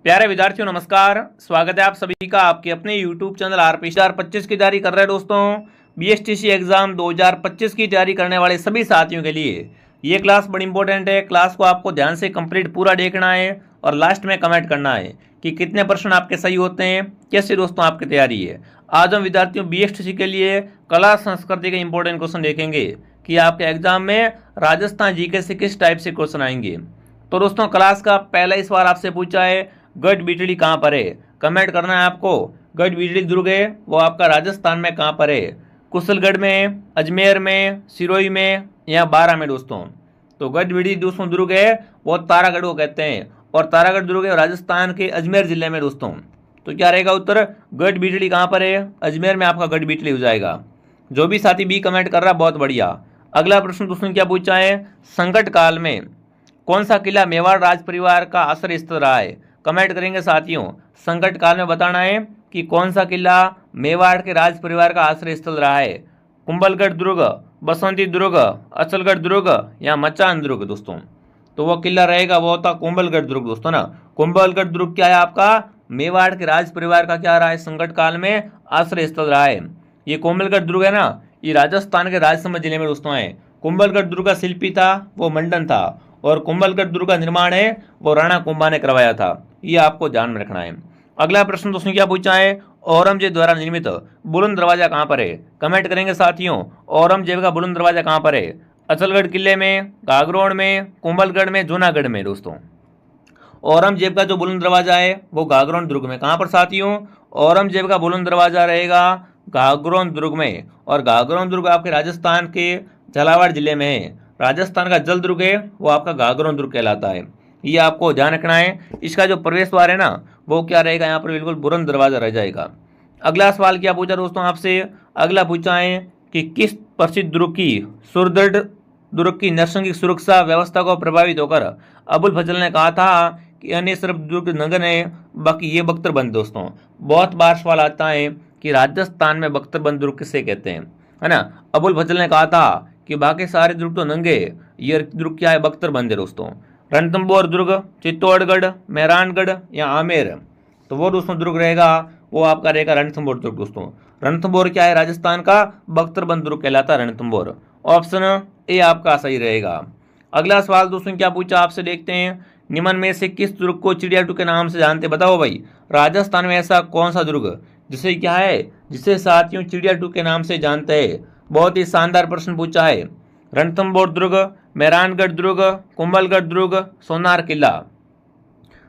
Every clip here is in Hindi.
प्यारे विद्यार्थियों नमस्कार। स्वागत है आप सभी का आपके अपने YouTube चैनल आरपी 2025 की तैयारी कर रहे हैं दोस्तों। बीएसटीसी एग्जाम 2025 की तैयारी करने वाले सभी साथियों के लिए ये क्लास बड़ी इंपॉर्टेंट है। क्लास को आपको ध्यान से कंप्लीट पूरा देखना है और लास्ट में कमेंट करना है कि कितने प्रश्न आपके सही होते हैं, कैसे दोस्तों आपकी तैयारी है। आज हम विद्यार्थियों बीएसटीसी के लिए कला संस्कृति के इंपॉर्टेंट क्वेश्चन देखेंगे कि आपके एग्जाम में राजस्थान जीके से किस टाइप से क्वेश्चन आएंगे। तो दोस्तों क्लास का पहला ही सवाल आपसे पूछा है, गढ़ बीटड़ी कहाँ पर है। कमेंट करना है आपको। गढ़ बीटड़ी दुर्ग है वो आपका राजस्थान में कहाँ पर है, कुशलगढ़ में, अजमेर में, सिरोही में या बारा में दोस्तों। तो गढ़ बीटड़ी दोस्तों दुर्ग है वो तारागढ़ को कहते हैं और तारागढ़ दुर्ग है राजस्थान के अजमेर जिले में दोस्तों। तो क्या रहेगा उत्तर, गढ़ बीटड़ी कहाँ पर है, अजमेर में आपका गढ़ बीटड़ी हो जाएगा। जो भी साथी बी कमेंट कर रहा है बहुत बढ़िया। अगला प्रश्न दोस्तों क्या पूछा है, संकट काल में कौन सा किला मेवाड़ राज परिवार का आश्रय स्थल रहा है। कमेंट करेंगे साथियों। संकट काल में बताना है कि कौन सा किला मेवाड़ के राज परिवार का आश्रय स्थल रहा है, कुंभलगढ़ दुर्ग, बसंती दुर्ग, अचलगढ़ दुर्ग या मचान दुर्ग दोस्तों। तो वो किला रहेगा वो होता कुंभलगढ़ दुर्ग दोस्तों ना। कुंभलगढ़ दुर्ग क्या है आपका, मेवाड़ के राज परिवार का क्या रहा है, संकट काल में आश्रय स्थल रहा है। ये कुंभलगढ़ दुर्ग है ना, ये राजस्थान के राजसमंद जिले में दोस्तों है। कुंभलगढ़ दुर्ग का शिल्पी था वो मंडन था और कुंभलगढ़ दुर्ग का निर्माण है वो राणा कुंभा ने करवाया था। ये आपको ध्यान में रखना है। अगला प्रश्न दोस्तों क्या पूछा है, औरंगजेब द्वारा निर्मित बुलंद दरवाजा कहाँ पर है। कमेंट करेंगे साथियों। औरंगजेब का बुलंद दरवाजा कहाँ पर है, अचलगढ़ किले में, गागरोन में, कुंभलगढ़ में, जूनागढ़ में दोस्तों। औरंगजेब का जो बुलंद दरवाजा है वो गागरोन दुर्ग में। कहाँ पर साथियों, औरंगजेब का बुलंद दरवाजा रहेगा गागरोन दुर्ग में और गागरोन दुर्ग आपके राजस्थान के झालावाड़ जिले में है। राजस्थान का जल दुर्ग है वो आपका गागरोन दुर्ग कहलाता है। ये आपको ध्यान रखना है। इसका जो प्रवेश द्वार है ना वो क्या रहेगा, यहाँ पर बिल्कुल बुलंद दरवाजा रह जाएगा। अगला सवाल क्या पूछा दोस्तों आपसे, अगला पूछा है कि किस प्रसिद्ध दुर्ग की सुदृढ़ दुर्ग की नैसर्गिक सुरक्षा व्यवस्था को प्रभावित होकर अबुल फजल ने कहा था कि अन्य सिर्फ दुर्ग नगन है बाकी ये बख्तरबंद दोस्तों। बहुत बार सवाल आता है कि राजस्थान में बख्तरबंद दुर्ग किसे कहते हैं, है ना। अबुल फजल ने कहा था कि बाकी सारे दुर्ग तो नंगे, ये दुर्ग क्या है, बख्तरबंद है दोस्तों। रणथंभौर दुर्ग, चित्तौड़गढ़, मेहरानगढ़ या आमेर, तो वो दोस्तों दुर्ग रहेगा वो आपका रहेगा रणथंभौर दुर्ग दोस्तों। रणथंभौर क्या है, राजस्थान का बख्तरबंद दुर्ग कहलाता है रणथंभौर। ऑप्शन ए आपका सही रहेगा। अगला सवाल दोस्तों क्या पूछा आपसे देखते हैं, निम्न में से किस दुर्ग को चिड़ियाटू के नाम से जानते बताओ भाई। राजस्थान में ऐसा कौन सा दुर्ग जिसे क्या है, जिसे साथियों चिड़ियाटू के नाम से जानते हैं। बहुत ही शानदार प्रश्न पूछा है। रणथंभौर दुर्ग, मेहरानगढ़ दुर्ग, कुंभलगढ़ दुर्ग, सोनार किला।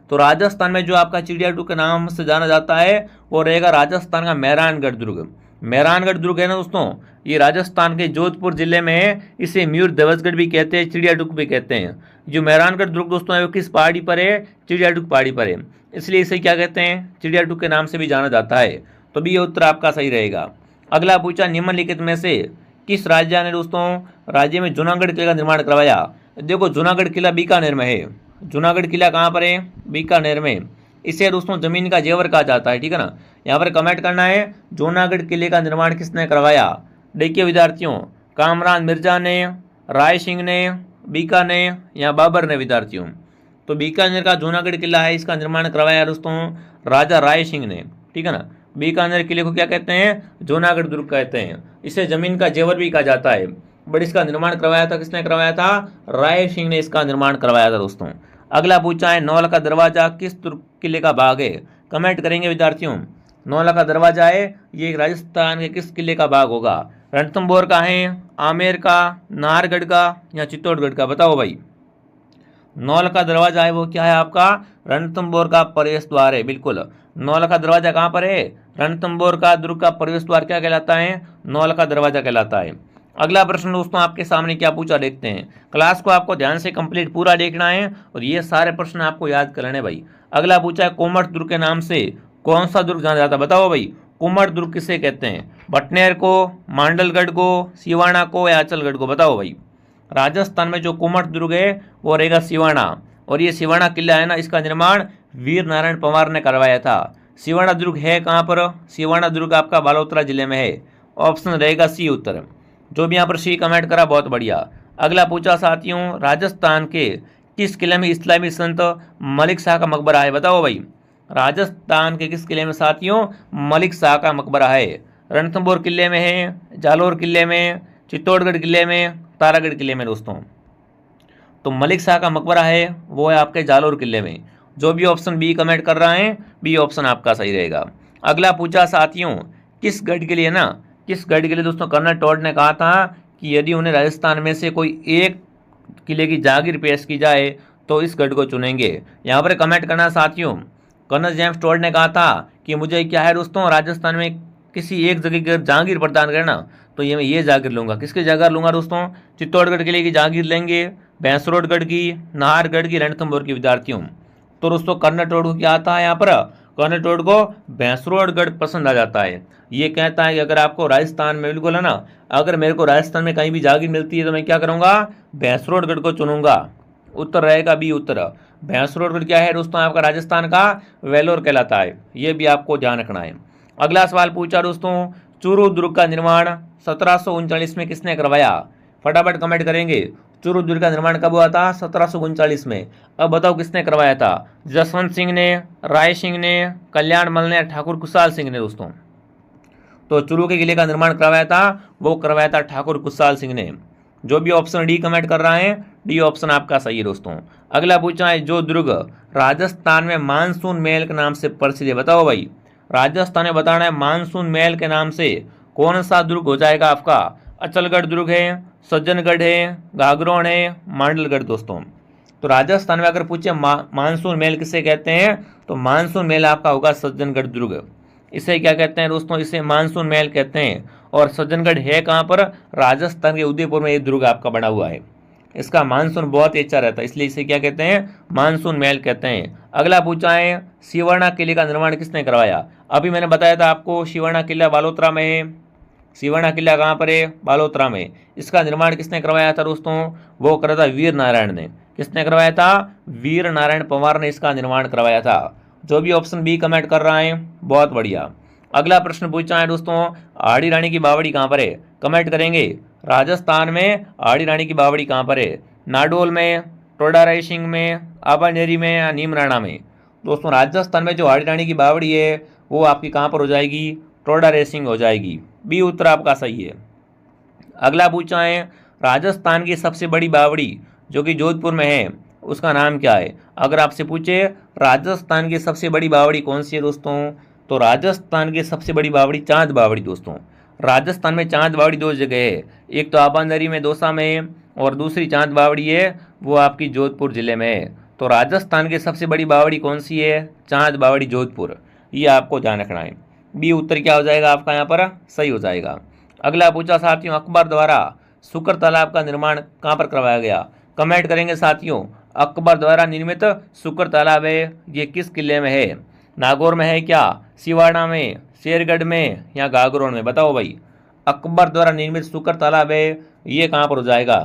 तो राजस्थान में जो आपका चिड़ियाटू के नाम से जाना जाता है वो रहेगा राजस्थान का मेहरानगढ़ दुर्ग। मेहरानगढ़ दुर्ग है ना दोस्तों, ये राजस्थान के जोधपुर जिले में है। इसे मयूर ध्वजगढ़ भी कहते हैं, चिड़ियाटू भी कहते हैं। जो मेहरानगढ़ दुर्ग दोस्तों है वो किस पहाड़ी पर है, चिड़ियाटू पहाड़ी पर है, इसलिए इसे क्या कहते हैं, चिड़ियाटू के नाम से भी जाना जाता है। तो भी ये उत्तर आपका सही रहेगा। अगला पूछा, निम्नलिखित में से किस राज्य ने दोस्तों राज्य में जूनागढ़ किले का निर्माण करवाया। देखो जूनागढ़ किला बीकानेर में है। जूनागढ़ किला कहाँ पर है, बीकानेर में। इसे दोस्तों जमीन का जेवर कहा जाता है, ठीक है ना। यहाँ पर कमेंट करना है जूनागढ़ किले का निर्माण किसने करवाया। देखिए विद्यार्थियों, कामरान मिर्जा ने, राय सिंह ने, बीकानेर या बाबर ने विद्यार्थियों। तो बीकानेर का जूनागढ़ किला है, इसका निर्माण करवाया दोस्तों राजा राय सिंह ने, ठीक है ना। बीकानेर किले को क्या कहते हैं, जूनागढ़ दुर्ग कहते हैं। इसे जमीन का जेवर भी कहा जाता है। बट इसका निर्माण करवाया था किसने करवाया था, राय सिंह ने इसका निर्माण करवाया था दोस्तों। अगला पूछा है, नौल का दरवाजा किस दुर्ग किले का भाग है। कमेंट करेंगे विद्यार्थियों। नौला का दरवाजा है ये राजस्थान के किस किले का भाग होगा, रणथंभौर का है, आमेर का, नाहरगढ़ का या चित्तौड़गढ़ का, बताओ भाई। नौल का दरवाजा है वो क्या है आपका, रणथंभौर का प्रवेश द्वार है। बिल्कुल, नौल का दरवाजा कहाँ पर है, रणथंभौर का दुर्ग का प्रवेश द्वार क्या कहलाता है, नौल का दरवाजा कहलाता है। अगला प्रश्न दोस्तों आपके सामने क्या पूछा देखते हैं। क्लास को आपको ध्यान से कंप्लीट पूरा देखना है और ये सारे प्रश्न आपको याद कर लेने भाई। अगला पूछा है, कोमट दुर्ग के नाम से कौन सा दुर्ग जाना जाता है, बताओ भाई। कोमट दुर्ग किसे कहते हैं, भटनेर को, मांडलगढ़ को, सिवाना को या अचलगढ़ को, बताओ भाई। राजस्थान में जो कोमट दुर्ग है वो रहेगा सिवाना। और ये सिवाना किला है ना, इसका निर्माण वीर नारायण पंवार ने करवाया था। सिवाना दुर्ग है कहाँ पर, सिवाना दुर्ग आपका बालोतरा जिले में है। ऑप्शन रहेगा सी उत्तर। जो भी यहाँ पर सी कमेंट करा बहुत बढ़िया। अगला पूछा साथियों, राजस्थान के किस किले में इस्लामी संत मलिक शाह का मकबरा है, बताओ भाई। राजस्थान के किस किले में साथियों? मलिक शाह का मकबरा है। रणथंभौर किले में है, जालोर किले में, चित्तौड़गढ़ किले में, तारागढ़ किले में दोस्तों। तो मलिक शाह का मकबरा है वो है आपके जालोर किले में। जो भी ऑप्शन बी कमेंट कर रहा है, बी ऑप्शन आपका सही रहेगा। अगला पूछा साथियों, किस गढ़ के लिए ना, किस गढ़ के लिए दोस्तों कर्नल टॉड ने कहा था कि यदि उन्हें राजस्थान में से कोई एक किले की जागीर पेश की जाए तो इस गढ़ को चुनेंगे। यहाँ पर कमेंट करना साथियों। कर्नल जेम्स टॉड ने कहा था कि मुझे क्या है दोस्तों, राजस्थान में किसी एक जगह की जागीर प्रदान करना, तो ये जागीर लूंगा। किसकी जागीर लूंगा दोस्तों? चित्तौड़गढ़ किले की जागीर लेंगे, भैंसरोडगढ़ की, नाहरगढ़ की, रणथंभौर की विद्यार्थियों। तो दोस्तों कर्नल टॉड को क्या आता है यहाँ पर? कर्नल टॉड को भैंसरोडगढ़ पसंद आ जाता है। ये कहता है कि अगर आपको राजस्थान में, बिल्कुल है ना, अगर मेरे को राजस्थान में कहीं भी जागीर मिलती है तो मैं क्या करूंगा? भैंसरोडगढ़ को चुनूंगा। उत्तर रहेगा बी उत्तर। भैंसरोडगढ़ क्या है दोस्तों? आपका राजस्थान का वेलोर कहलाता है। ये भी आपको ध्यान रखना है। अगला सवाल पूछा दोस्तों, चूरू दुर्ग का निर्माण 1739 में किसने करवाया? फटाफट कमेंट करेंगे। चूरू दुर्ग का निर्माण कब हुआ था? 1739 में। अब बताओ किसने करवाया था? जसवंत सिंह ने, राय सिंह ने, कल्याण मल ने, ठाकुर कुशाल सिंह ने दोस्तों। तो चूरू के किले का निर्माण करवाया था, वो करवाया था ठाकुर कुशाल सिंह ने। जो भी ऑप्शन डी कमेंट कर रहा है, डी ऑप्शन आपका सही है दोस्तों। अगला पूछा है, जो दुर्ग राजस्थान में मानसून महल के नाम से प्रसिद्ध है, बताओ भाई। राजस्थान में बताना है मानसून महल के नाम से कौन सा दुर्ग हो जाएगा आपका? अचलगढ़ दुर्ग है, सज्जनगढ़ है, गागरोन है, मांडलगढ़ दोस्तों। तो राजस्थान में अगर पूछे मानसून महल किसे कहते हैं, तो मानसून महल आपका होगा सज्जनगढ़ दुर्ग। इसे क्या कहते हैं दोस्तों? इसे मानसून महल कहते हैं। और सज्जनगढ़ है कहाँ पर? राजस्थान के उदयपुर में ये दुर्ग आपका बना हुआ है। इसका मानसून बहुत ही अच्छा रहता है, इसलिए इसे क्या कहते हैं? मानसून महल कहते हैं। अगला पूछा है, सिवर्णा किले का निर्माण किसने करवाया? अभी मैंने बताया था आपको, सिवर्णा किला बालोतरा में है। सिवर्णा किला कहाँ पर है? बालोतरा में। इसका निर्माण किसने करवाया था दोस्तों? वो करा था वीर नारायण ने। किसने करवाया था? वीर नारायण पवार ने इसका निर्माण करवाया था। जो भी ऑप्शन बी कमेंट कर रहा है, बहुत बढ़िया। अगला प्रश्न पूछा है दोस्तों, आड़ी रानी की बावड़ी कहाँ पर है? कमेंट करेंगे। राजस्थान में आड़ी रानी की बावड़ी कहाँ पर है? नाडोल में, टोडा रायसिंह में, आबानेरी में या नीमराणा में? दोस्तों राजस्थान में जो आड़ी रानी की बावड़ी है वो आपकी कहाँ पर हो जाएगी? टोडा रायसिंह हो जाएगी। बी उत्तर आपका सही है। अगला पूछा है, राजस्थान की सबसे बड़ी बावड़ी जो कि जोधपुर में है उसका नाम क्या है? अगर आपसे पूछे राजस्थान की सबसे बड़ी बावड़ी कौन सी है दोस्तों, तो राजस्थान की सबसे बड़ी बावड़ी चांद बावड़ी दोस्तों। राजस्थान में चांद बावड़ी दो जगह है, एक तो आबानरी में दौसा में, और दूसरी चांद बावड़ी है वो आपकी जोधपुर जिले में है। तो राजस्थान की सबसे बड़ी बावड़ी कौन सी है? चांद बावड़ी जोधपुर। ये आपको ध्यान रखना है। बी उत्तर क्या हो जाएगा आपका यहाँ पर? सही हो जाएगा। अगला पूछा साथियों, अकबर द्वारा शुक्र तालाब का निर्माण कहाँ पर करवाया गया? कमेंट करेंगे साथियों। अकबर द्वारा निर्मित शुक्र तालाब है, ये किस किले में है? नागौर में है क्या, सिवाड़ा में, शेरगढ़ में या गागरोन में? बताओ भाई। अकबर द्वारा निर्मित शुक्र तालाब है, ये कहाँ पर हो जाएगा?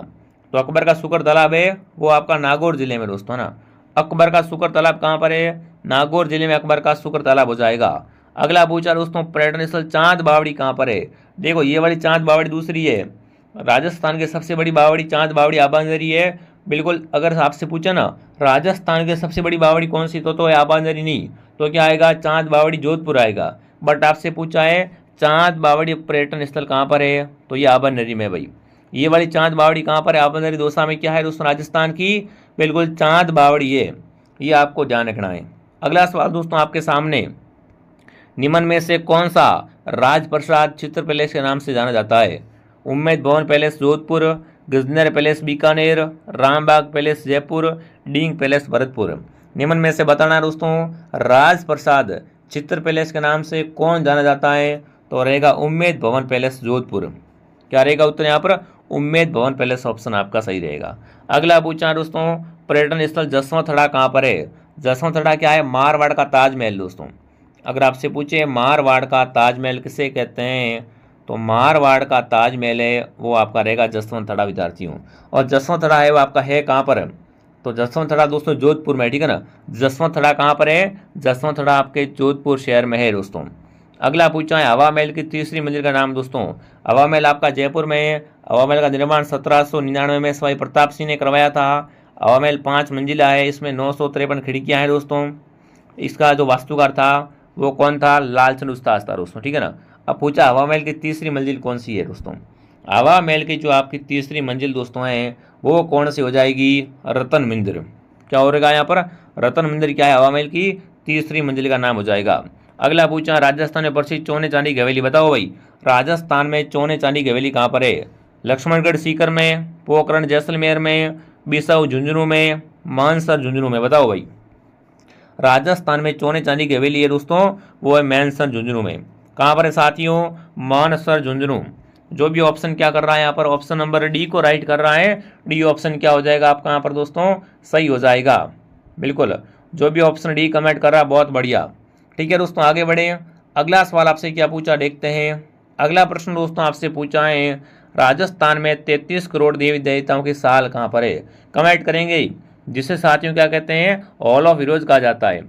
तो अकबर का शुक्र तालाब है वो आपका नागौर जिले में दोस्तों ना। अकबर का शुक्र तालाब कहाँ पर है? नागौर जिले में अकबर का शुक्र तालाब हो जाएगा। अगला पूछा दोस्तों, पर्यटन स्थल चांद बावड़ी कहाँ पर है? देखो ये वाली चांद बावड़ी दूसरी है। राजस्थान की सबसे बड़ी बावड़ी चांद बावड़ी आबानरी है। बिल्कुल, अगर आपसे पूछा ना राजस्थान की सबसे बड़ी बावड़ी कौन सी, तो है आबानरी नहीं, तो क्या आएगा? चांद बावड़ी जोधपुर आएगा। बट आपसे पूछा है चांद बावड़ी पर्यटन स्थल कहाँ पर है, तो ये आबानरी में भाई। ये वाली चांद बावड़ी कहाँ पर है? आबानरी दौसा में। क्या है दोस्तों? राजस्थान की बिल्कुल चांद बावड़ी है। ये आपको ध्यान रखना है। अगला सवाल दोस्तों आपके सामने, निम्न में से कौन सा राजप्रसाद चित्र पैलेस के नाम से जाना जाता है? Ummed Bhawan palace Jodhpur, Gajner palace Bikaner, Rambagh palace Jaipur, Deeg palace Bharatpur. निम्न में से बताना है दोस्तों, राजप्रसाद चित्र पैलेस के नाम से कौन जाना जाता है? तो रहेगा उम्मेद भवन पैलेस जोधपुर। क्या रहेगा उत्तर यहाँ पर? उम्मेद भवन पैलेस ऑप्शन आपका सही रहेगा। अगला पूछा दोस्तों, पर्यटन स्थल जसवंत थड़ा कहाँ पर है? जसवंत थड़ा क्या है? मारवाड़ का ताजमहल दोस्तों। अगर आपसे पूछे मारवाड़ का ताजमहल किसे कहते हैं, तो मारवाड़ का ताजमहल है वो आपका रहेगा जसवंत थड़ा विद्यार्थियों। और जसवंत थड़ा है वो आपका है कहाँ पर? तो जसवंत थड़ा दोस्तों जोधपुर में, ठीक है ना। जसवंत थड़ा कहाँ पर है? जसवंत थड़ा आपके जोधपुर शहर में है दोस्तों। अगला पूछा है हवा महल की तीसरी मंजिल का नाम दोस्तों। हवा महल आपका जयपुर में है। हवा महल का निर्माण 1799 में सवाई प्रताप सिंह ने करवाया था। हवा महल 5 मंजिला है, इसमें 953 खिड़कियाँ हैं दोस्तों। इसका जो वास्तुकार था वो कौन था? लालचंद उस्ताद था दोस्तों, ठीक है ना। अब पूछा हवा महल की तीसरी मंजिल कौन सी है दोस्तों? हवा महल की जो आपकी तीसरी मंजिल दोस्तों है वो कौन सी हो जाएगी? रतन मंदिर। क्या हो रहेगा यहाँ पर? रतन मंदिर क्या है? हवा महल की तीसरी मंजिल का नाम हो जाएगा। अगला पूछा राजस्थान में प्रसिद्ध सोने चांदी की हवेली बताओ भाई। राजस्थान में सोने चांदी की हवेली कहाँ पर है? लक्ष्मणगढ़ सीकर में, पोखरण जैसलमेर में, बिसाऊ झुंझुनू में, मानसर झुंझुनू में, बताओ भाई। राजस्थान में सोने चांदी की हवेली है दोस्तों, वो है मानसर झुंझुनू में। कहाँ पर है साथियों? मानसर झुंझुनू। जो भी ऑप्शन क्या कर रहा है यहाँ पर? ऑप्शन नंबर डी को राइट कर रहा है। डी ऑप्शन क्या हो जाएगा आपका यहाँ पर दोस्तों? सही हो जाएगा। बिल्कुल, जो भी ऑप्शन डी कमेंट कर रहा है बहुत बढ़िया। ठीक है दोस्तों, आगे बढ़े। अगला सवाल आपसे क्या पूछा देखते हैं। अगला प्रश्न दोस्तों आपसे पूछा है राजस्थान में 33 करोड़ देवी देवताओं की साल कहाँ पर है? कमेंट करेंगे, जिसे साथियों क्या कहते हैं? हॉल ऑफ हीरोज कहा जाता है।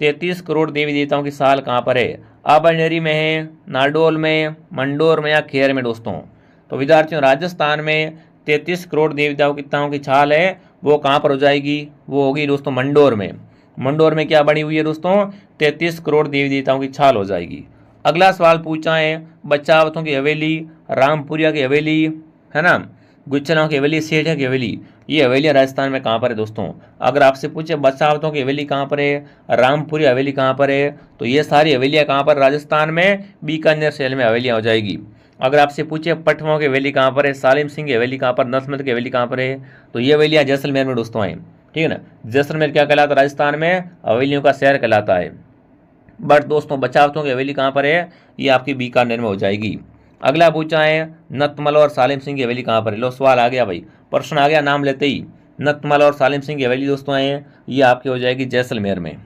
33 करोड़ देवी देवताओं की साल कहाँ पर है? आबनेरी में है, नारडोल में, मंडोर में या खेर में दोस्तों? तो विद्यार्थियों राजस्थान में 33 करोड़ देवताओं की छाल है वो कहाँ पर हो जाएगी? वो होगी दोस्तों मंडोर में। मंडोर में क्या बनी हुई है दोस्तों? 33 करोड़ देवी देवताओं की छाल हो जाएगी। अगला सवाल पूछा है बच्चावतों की हवेली, रामपुरिया की हवेली, है ना, गुच्छराओं की हवेली, सेठिया की हवेली, ये हवेलियाँ राजस्थान में कहाँ पर है दोस्तों? अगर आपसे पूछे बच्चावतों की हवेली कहाँ पर है, रामपुरी हवेली कहाँ पर है, तो ये सारी हवेलियाँ कहाँ पर? राजस्थान में बीकानेर शहर में हवेलियाँ हो जाएगी। अगर आपसे पूछे पटवाओं की हवेली कहाँ पर है, सालिम सिंह की हवेली कहाँ पर, नसमत की हवेली कहाँ पर है, तो ये हवेलियाँ जैसलमेर में दोस्तों हैं। ठीक है ना, जैसलमेर क्या कहलाता है? राजस्थान में हवेलियों का शहर कहलाता है। बट दोस्तों बच्चावतों की हवेली कहाँ पर है? ये आपकी बीकानेर में हो जाएगी। अगला पूछा है नतमल और सालिम सिंह की हवेली कहाँ पर है? लो सवाल आ गया भाई, प्रश्न आ गया नाम लेते ही। नतमल और सालिम सिंह की हवेली दोस्तों है ये आपकी हो जाएगी जैसलमेर में।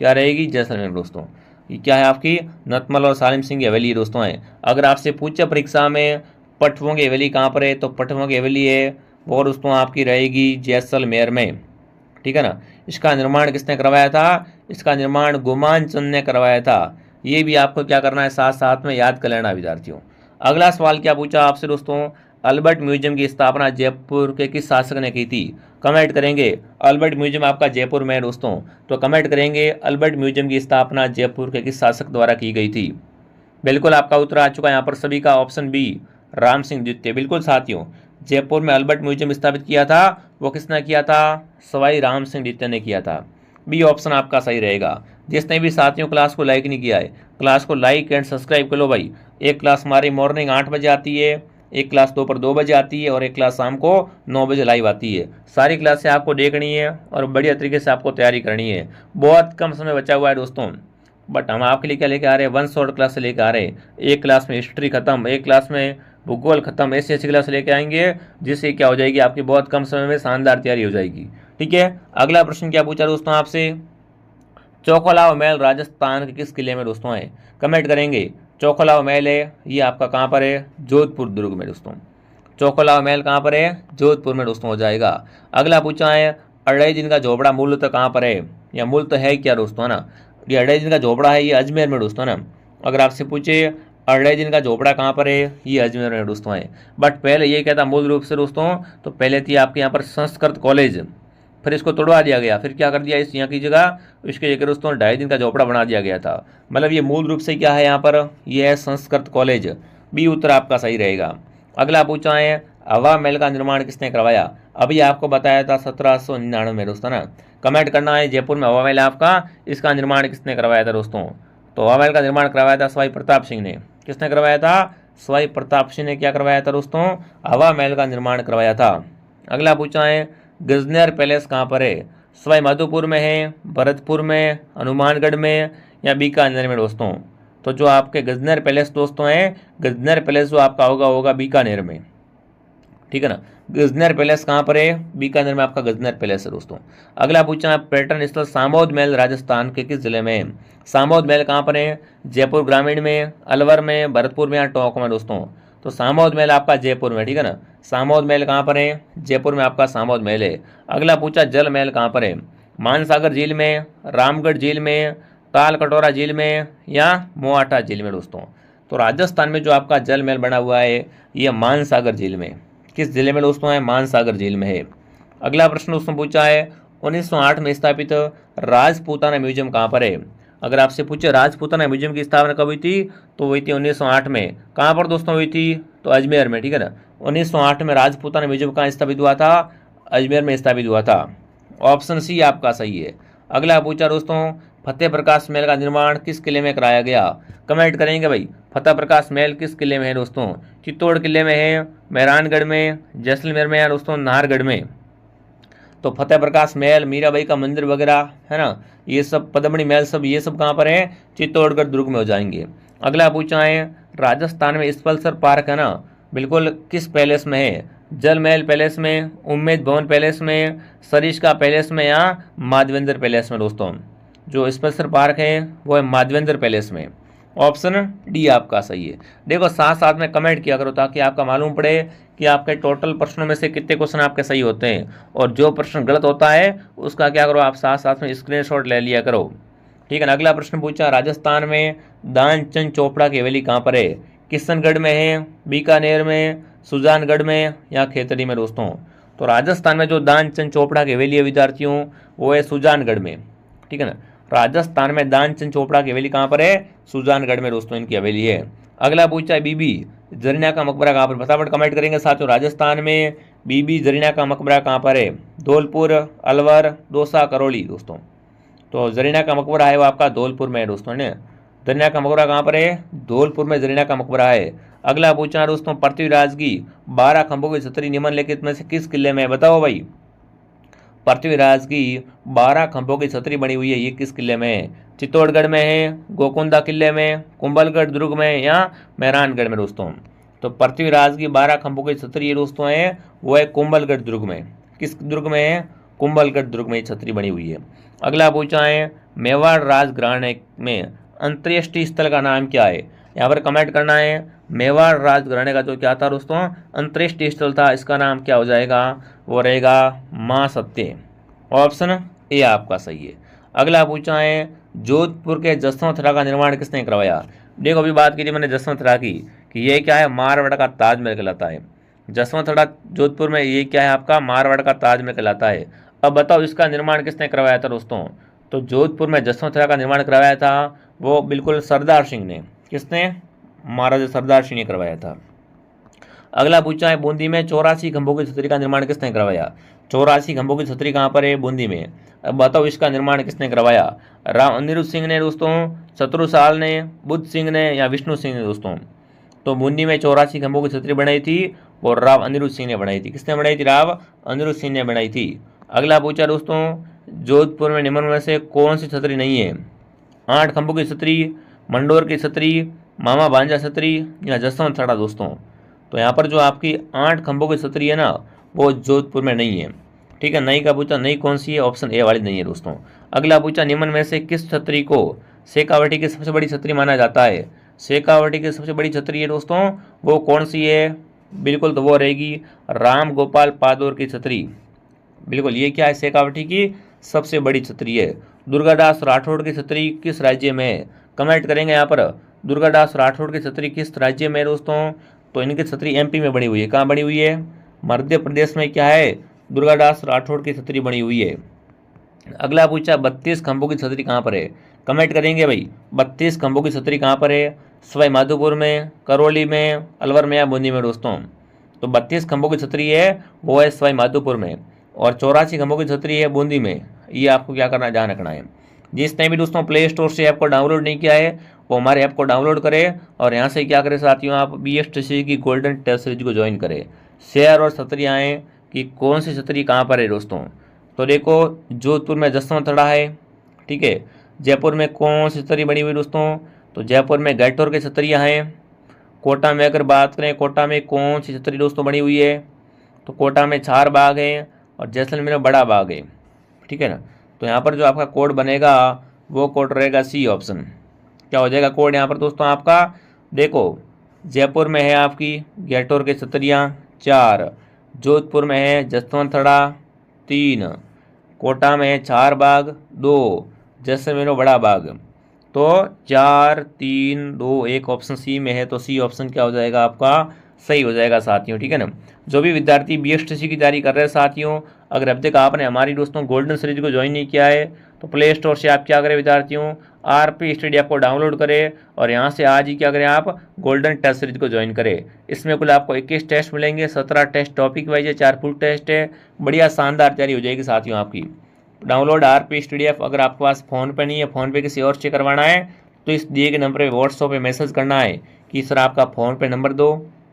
क्या रहेगी? जैसलमेर दोस्तों। ये क्या है आपकी? नतमल और सालिम सिंह की हवेली दोस्तों है। अगर आपसे पूछे परीक्षा में पटवों की हवेली कहाँ पर है, तो पटवों की हवेली है वो दोस्तों आपकी रहेगी जैसलमेर में। ठीक है ना। इसका निर्माण किसने करवाया था? इसका निर्माण गुमान चंद ने करवाया था। ये भी आपको क्या करना है? साथ साथ में याद कर लेना विद्यार्थियों। अगला सवाल क्या पूछा आपसे दोस्तों? अल्बर्ट म्यूजियम की स्थापना जयपुर के किस शासक ने की थी? कमेंट करेंगे। अल्बर्ट म्यूजियम आपका जयपुर में है दोस्तों, तो कमेंट करेंगे अल्बर्ट म्यूजियम की स्थापना जयपुर के किस शासक द्वारा की गई थी? बिल्कुल आपका उत्तर आ चुका है यहाँ पर सभी का, ऑप्शन बी, राम सिंह द्वितीय। बिल्कुल साथियों, जयपुर में अल्बर्ट म्यूजियम स्थापित किया था वो किसने किया था? सवाई राम सिंह द्वितीय ने किया था। बी ऑप्शन आपका सही रहेगा। जिसने भी साथियों क्लास को लाइक नहीं किया है, क्लास को लाइक एंड सब्सक्राइब कर लो भाई। एक क्लास हमारी मॉर्निंग 8 बजे आती है, एक क्लास दोपहर 2 बजे आती है और एक क्लास शाम को 9 बजे लाइव आती है। सारी क्लासें आपको देखनी है और बढ़िया तरीके से आपको तैयारी करनी है। बहुत कम समय बचा हुआ है दोस्तों, बट हम आपके लिए क्या लेके आ रहे हैं? 1 शॉर्ट क्लास से लेके आ रहे हैं। एक क्लास में हिस्ट्री खत्म, एक क्लास में भूगोल खत्म, ऐसी ऐसी क्लास लेके आएंगे जिससे क्या हो जाएगी आपकी बहुत कम समय में शानदार तैयारी हो जाएगी। ठीक है, अगला प्रश्न क्या पूछा दोस्तों आपसे? चौखलाव महल राजस्थान के किस किले में दोस्तों है? कमेंट करेंगे। चौखलाव महल है ये आपका कहाँ पर है? जोधपुर दुर्ग में दोस्तों। चौखलाव महल कहाँ पर है? जोधपुर में दोस्तों हो जाएगा। अगला पूछा है अढ़ाई दिन का झोपड़ा मूलतः कहाँ पर है, या मूलतः है क्या दोस्तों, है ना? ये अढ़ाई दिन का झोपड़ा है ये अजमेर में दोस्तों ना। अगर आपसे पूछे अढ़ाई दिन का झोपड़ा कहाँ पर है, ये अजमेर में दोस्तों है। बट पहले ये क्या था मूल रूप से दोस्तों? तो पहले थी आपके यहाँ पर संस्कृत कॉलेज, फिर इसको तोड़वा दिया गया, फिर क्या कर दिया इस यहाँ की जगह, इसके जगह दोस्तों ढाई दिन का झोपड़ा बना दिया गया था। मतलब ये मूल रूप से क्या है यहाँ पर? ये है संस्कृत कॉलेज। बी उत्तर आपका सही रहेगा। अगला पूछा है हवा महल का निर्माण किसने करवाया? अभी आपको बताया था 1799 में दोस्तों ना। कमेंट करना है जयपुर में हवा महल आपका, इसका निर्माण किसने करवाया था दोस्तों? तो हवा महल का निर्माण करवाया था सवाई प्रताप सिंह ने। किसने करवाया था? सवाई प्रताप सिंह ने क्या करवाया था दोस्तों? हवा महल का निर्माण करवाया था। अगला पूछा है गजनेर पैलेस कहाँ पर है? सवाई माधोपुर में है, भरतपुर में, हनुमानगढ़ में या बीकानेर में दोस्तों? तो जो आपके गजनेर पैलेस दोस्तों हैं, गजनेर पैलेस जो आपका होगा बीकानेर में। ठीक है ना, गजनेर पैलेस कहाँ पर है? बीकानेर में आपका गजनेर पैलेस है दोस्तों। अगला पूछा पर्यटन स्थल सामोद महल राजस्थान के किस जिले में है? सामोद महल कहाँ पर है? जयपुर ग्रामीण में, अलवर में, भरतपुर में या टोंक में दोस्तों? तो सामोद महल आपका जयपुर में। ठीक है ना, सामोद महल कहाँ पर है? जयपुर में आपका सामोद महल है। अगला पूछा जल महल कहाँ पर है? मानसागर झील में, रामगढ़ झील में, ताल कटोरा झील में या मोआटा झील में दोस्तों? तो राजस्थान में जो आपका जल महल बना हुआ है ये मानसागर झील में। किस जिले में दोस्तों है? मानसागर झील में है। अगला प्रश्न दोस्तों पूछा है 1908 में स्थापित राजपूताना म्यूजियम कहाँ पर है? अगर आपसे पूछे राजपूताना म्यूजियम की स्थापना कब हुई थी, तो हुई थी 1908 में। कहाँ पर दोस्तों हुई थी? तो अजमेर में, ठीक है ना। 1908 में राजपूताना म्यूजियम कहाँ स्थापित हुआ था? अजमेर में स्थापित हुआ था। ऑप्शन सी आपका सही है। अगला पूछा दोस्तों, फतेह प्रकाश महल का निर्माण किस किले में कराया गया? कमेंट करेंगे भाई, फतेह प्रकाश महल किस किले में है दोस्तों? चित्तौड़ किले में है, मेहरानगढ़ में, जैसलमेर में है दोस्तों, नाहरगढ़ में। तो फतेह प्रकाश महल, मीराबाई का मंदिर वगैरह है ना, ये सब पद्मणी महल सब, ये सब कहाँ पर है? चित्तौड़गढ़ दुर्ग में हो जाएंगे। अगला पूछा है, राजस्थान में स्पल्सर पार्क है ना, बिल्कुल किस पैलेस में है? जल महल पैलेस में, उम्मेद भवन पैलेस में, सरिस्का पैलेस में, या माधवेंद्र पैलेस में दोस्तों? जो स्पल्सर पार्क है वो है माधवेंद्र पैलेस में। ऑप्शन डी आपका सही है। देखो साथ साथ में कमेंट किया करो ताकि आपका मालूम पड़े कि आपके टोटल प्रश्नों में से कितने क्वेश्चन आपके सही होते हैं, और जो प्रश्न गलत होता है उसका क्या करो, आप साथ साथ में स्क्रीनशॉट ले लिया करो, ठीक है ना। अगला प्रश्न पूछा, राजस्थान में दानचंद चोपड़ा की हवेली कहाँ पर है? किशनगढ़ में है, बीकानेर में, सुजानगढ़ में, या खेतड़ी में दोस्तों? तो राजस्थान में जो दानचंद चोपड़ा की हवेली है विद्यार्थियों, वो है सुजानगढ़ में, ठीक है ना। राजस्थान में दानचंद चोपड़ा की हवेली कहाँ पर है? सुजानगढ़ में दोस्तों इनकी हवेली है। अगला पूछा है, बीबी जरीना का मकबरा कहाँ पर? फटाफट कमेंट करेंगे साथियों। राजस्थान में बीबी जरीना का मकबरा कहाँ पर है? धौलपुर, अलवर, दौसा, करौली दोस्तों? तो जरीना का मकबरा है वो आपका धौलपुर में है दोस्तों ने। जरीना का मकबरा कहाँ पर है? धौलपुर में जरीना का मकबरा है। अगला पूछा दोस्तों, पृथ्वीराज की 12 खंभों की छतरी निम्नलिखित में से किस किले में है? बताओ भाई, पृथ्वीराज की 12 खंभों की छतरी बनी हुई है, ये किस किले में है? चित्तौड़गढ़ में है, गोकुंदा किले में, कुंभलगढ़ दुर्ग में, या मेहरानगढ़ में दोस्तों? तो पृथ्वीराज की 12 खंभों की छतरी ये दोस्तों है वो है कुंभलगढ़ दुर्ग में। किस दुर्ग में है? कुंभलगढ़ दुर्ग में ये छतरी बनी हुई है। अगला पूछा है, मेवाड़ राजघराने में अंत्येष्टि स्थल का नाम क्या है? यहाँ पर कमेंट करना है। मेवाड़ राजघराने का जो क्या था दोस्तों, अंत्येष्टि स्थल था, इसका नाम क्या हो जाएगा? वो रहेगा मां सत्य। ऑप्शन ए आपका सही है। अगला पूछा है, जोधपुर के जसवंतरा का निर्माण किसने करवाया? देखो अभी बात की थी मैंने जसवंतरा की कि ये क्या है, मारवाड़ का ताजमहल कहलाता है। जसवंतरा जोधपुर में ये क्या है आपका, मारवाड़ का ताजमहल कहलाता है। अब बताओ इसका निर्माण किसने करवाया था दोस्तों? तो जोधपुर में जसवंतरा का निर्माण करवाया था वो बिल्कुल सरदार सिंह ने। किसने? महाराजा सरदार सिंह ने करवाया था। अगला पूछा है, बूंदी में 84 खंभों की छतरी का निर्माण किसने करवाया? 84 खंभों की छतरी कहाँ पर है? बूंदी में। अब बताओ इसका निर्माण किसने करवाया? राव अनिरुद्ध सिंह ने दोस्तों, शत्रुसाल ने, बुद्ध सिंह ने, या विष्णु सिंह ने दोस्तों? तो बूंदी में 84 खंभों की छतरी बनाई थी और राव अनिरुद्ध सिंह ने बनाई थी। किसने बनाई थी? राव अनिरुद्ध सिंह ने बनाई थी। अगला पूछा दोस्तों, जोधपुर में निम्न में से कौन सी छतरी नहीं है? 8 खंभों की छतरी, मंडोर की छतरी, मामा भांजा छतरी, या जसवंत छड़ा दोस्तों? तो यहाँ पर जो आपकी 8 खंभों की छतरी है ना, वो जोधपुर में नहीं है, ठीक है। नई का पूछा, नई कौन सी है? ऑप्शन ए वाली नहीं है दोस्तों। अगला पूछा, निम्न में से किस छतरी को शेखावटी की सबसे बड़ी छतरी माना जाता है? शेखावटी की सबसे बड़ी छतरी है दोस्तों, वो कौन सी है? बिल्कुल, तो वो रहेगी राम गोपाल पादौर की छतरी। बिल्कुल, ये क्या है? शेखावटी की सबसे बड़ी छतरी है। दुर्गादास राठौड़ की छतरी किस राज्य में है? कमेंट करेंगे यहाँ पर, दुर्गादास राठौड़ की छतरी किस राज्य में है दोस्तों? तो इनकी छतरी एमपी में बनी हुई है। कहाँ बनी हुई है? मध्य प्रदेश में क्या है? दुर्गादास राठौड़ की छतरी बनी हुई है। अगला पूछा, 32 खंभों की छतरी कहाँ पर है? कमेंट करेंगे भाई, 32 खंभों की छतरी कहाँ पर है? सवाई माधोपुर में, करौली में, अलवर में, या बूंदी में दोस्तों? तो 32 खंभों की छतरी है वो है सवाई माधोपुर में, और 84 खंभों की छतरी है बूंदी में। ये आपको क्या करना है, ध्यान रखना है। जिसने भी दोस्तों प्ले स्टोर से ऐप को डाउनलोड नहीं किया है वो हमारे ऐप को डाउनलोड करें, और यहाँ से क्या करें साथियों, आप BSTC की गोल्डन टेस्ट सीरीज को ज्वाइन करें। शेयर और छतरी आएँ कि कौन सी छतरी कहाँ पर है दोस्तों? तो देखो, जोधपुर में जसवंतरा है, ठीक है। जयपुर में कौन सी छतरी बनी हुई दोस्तों? तो जयपुर में गैटोर की छतरियाँ हैं। कोटा में अगर बात करें, कोटा में कौन सी छतरी दोस्तों बनी हुई है? तो कोटा में 4 बाग है, और जैसलमेर में बड़ा बाग है, ठीक है ना। तो यहाँ पर जो आपका कोड बनेगा वो कोड रहेगा सी ऑप्शन। क्या हो जाएगा कोड यहाँ पर दोस्तों आपका? देखो, जयपुर में है आपकी गैटोर की छतरियाँ 4, जोधपुर में है जसवंतरा 3, कोटा में है 4 बाग 2, जैसलमेर में बड़ा बाग। तो 4, 3, 2, 1 ऑप्शन सी में है, तो सी ऑप्शन क्या हो जाएगा आपका? सही हो जाएगा साथियों, ठीक है ना। जो भी विद्यार्थी BSTC की तैयारी कर रहे हैं साथियों, अगर अब तक आपने हमारी दोस्तों गोल्डन सीरीज को ज्वाइन नहीं किया है तो प्ले स्टोर से आप क्या करें विद्यार्थियों, RP स्टडी ऐप को डाउनलोड करें और यहाँ से आज ही क्या करें आप गोल्डन टेस्ट सीरीज को ज्वाइन करें। इसमें कुल आपको 21 टेस्ट मिलेंगे, 17 टेस्ट टॉपिक वाइज है, 4 फुल टेस्ट है। बढ़िया शानदार तैयारी हो जाएगी साथियों आपकी। Download RP study app. अगर आपके पास फ़ोन पे नहीं है, फ़ोन पे किसी और से करवाना है तो इस दिए गए नंबर पे व्हाट्सएप पे मैसेज करना है कि सर आपका फ़ोन पे नंबर दो,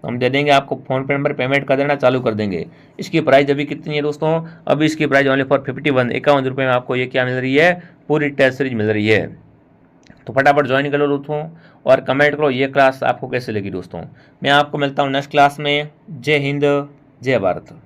हम दे देंगे आपको। फ़ोन पे नंबर पेमेंट कर देना, चालू कर देंगे। इसकी प्राइस अभी कितनी है दोस्तों, अभी इसकी प्राइस ओनली फॉर 51 रुपये में आपको ये क्या मिल रही है, पूरी टेस्ट सीरीज मिल रही है। तो फटाफट ज्वाइन कर लो दोस्तों और कमेंट करो ये क्लास आपको कैसे लगी दोस्तों। मैं आपको मिलता हूँ नेक्स्ट क्लास में। जय हिंद, जय भारत।